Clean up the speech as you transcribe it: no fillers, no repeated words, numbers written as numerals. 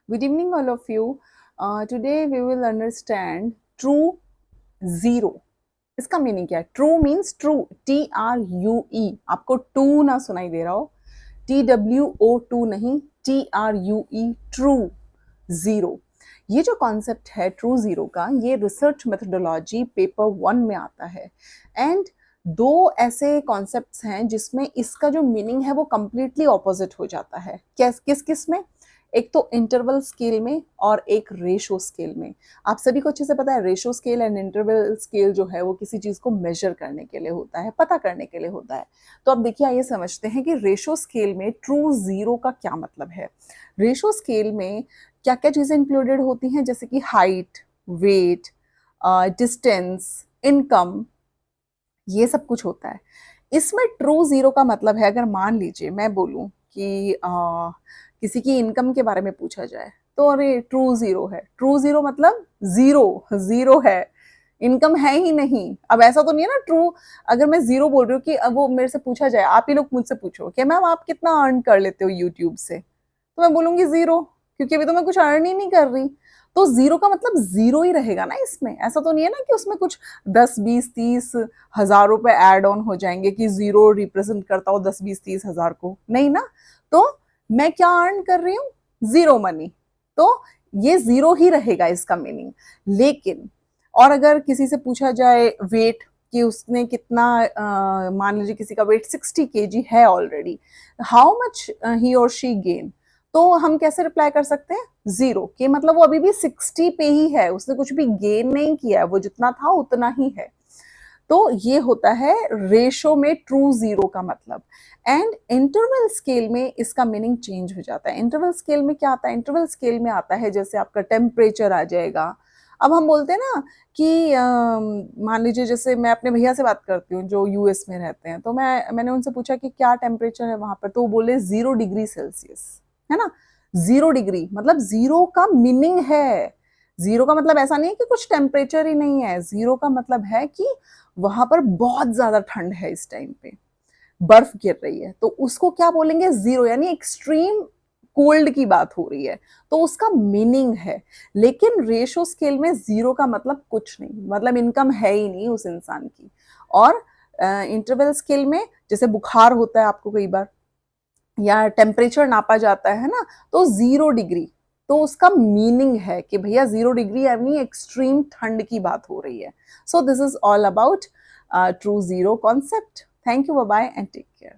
Good evening, all of you. Today we will understand true zero. इसका meaning क्या है? True means true, TRUE. आपको to ना सुनाई दे रहा हो, TWO2 नहीं, TRUE, ट्रू जीरो. ये जो कॉन्सेप्ट है ट्रू जीरो का, ये रिसर्च मेथोडोलॉजी पेपर 1 में आता है. एंड दो ऐसे कॉन्सेप्ट्स हैं जिसमें इसका जो मीनिंग है वो कंप्लीटली ऑपोजिट हो जाता है. किस किस में? एक तो इंटरवल स्केल में और एक रेशो स्केल में. आप सभी को अच्छे से पता है ratio scale and interval scale जो है वो किसी चीज को मेजर करने के लिए होता है, पता करने के लिए होता है. तो अब देखिए, आइए समझते हैं कि रेशो स्केल में ट्रू जीरो का क्या मतलब है. रेशो स्केल में क्या क्या चीजें इंक्लूडेड होती हैं, जैसे कि हाइट, वेट, डिस्टेंस, इनकम, ये सब कुछ होता है. इसमें ट्रू जीरो का मतलब है, अगर मान लीजिए मैं बोलूं कि किसी की इनकम के बारे में पूछा जाए तो अरे ट्रू जीरो है. ट्रू जीरो मतलब जीरो, जीरो है, इनकम है ही नहीं. अब ऐसा तो नहीं है ना ट्रू, अगर मैं जीरो बोल रही हूँ कि अब वो मेरे से पूछा जाए, आप ही लोग मुझसे पूछो कि मैम आप कितना अर्न कर लेते हो यूट्यूब से, तो मैं बोलूंगी जीरो, क्योंकि अभी तो मैं कुछ अर्न ही नहीं कर रही. तो जीरो का मतलब जीरो ही रहेगा ना इसमें. ऐसा तो नहीं है ना कि उसमें कुछ 10, 20, 30 हजार रुपए ऐड ऑन हो जाएंगे कि जीरो रिप्रेजेंट करता हो 10, 20, 30 हजार को, नहीं ना. तो मैं क्या अर्न कर रही हूँ? Zero money. तो ये जीरो ही रहेगा इसका मीनिंग. लेकिन और अगर किसी से पूछा जाए वेट, कि उसने कितना, मान लीजिए किसी का वेट 60 kg है ऑलरेडी, हाउ मच ही और शी गेन, तो हम कैसे रिप्लाई कर सकते हैं? जीरो. कि मतलब वो अभी भी 60 पे ही है, उसने कुछ भी गेन नहीं किया है, वो जितना था उतना ही है. तो ये होता है रेशो में ट्रू जीरो का मतलब. एंड इंटरवल स्केल में इसका मीनिंग चेंज हो जाता है. इंटरवल स्केल में क्या आता है? इंटरवल स्केल में आता है जैसे आपका टेम्परेचर आ जाएगा. अब हम बोलते हैं ना कि मान लीजिए जैसे मैं अपने भैया से बात करती हूँ जो यूएस में रहते हैं, तो मैंने उनसे पूछा कि क्या टेम्परेचर है वहां पर, तो वो बोले 0 डिग्री सेल्सियस, है ना. 0 डिग्री मतलब जीरो का मीनिंग है. जीरो का मतलब ऐसा नहीं है कि कुछ टेम्परेचर ही नहीं है. जीरो का मतलब है कि वहां पर बहुत ज्यादा ठंड है, इस टाइम पे बर्फ गिर रही है, तो उसको क्या बोलेंगे? जीरो, यानी एक्सट्रीम कोल्ड की बात हो रही है, तो उसका मीनिंग है. लेकिन रेशो स्केल में जीरो का मतलब कुछ नहीं, मतलब इनकम है ही नहीं उस इंसान की. और इंटरवल स्केल में जैसे बुखार होता है आपको कई बार, या टेम्परेचर नापा जाता है ना, तो 0 डिग्री, तो उसका मीनिंग है कि भैया 0 डिग्री यानी एक्सट्रीम ठंड की बात हो रही है. So this is all about true zero concept. Thank you, bye bye and take care.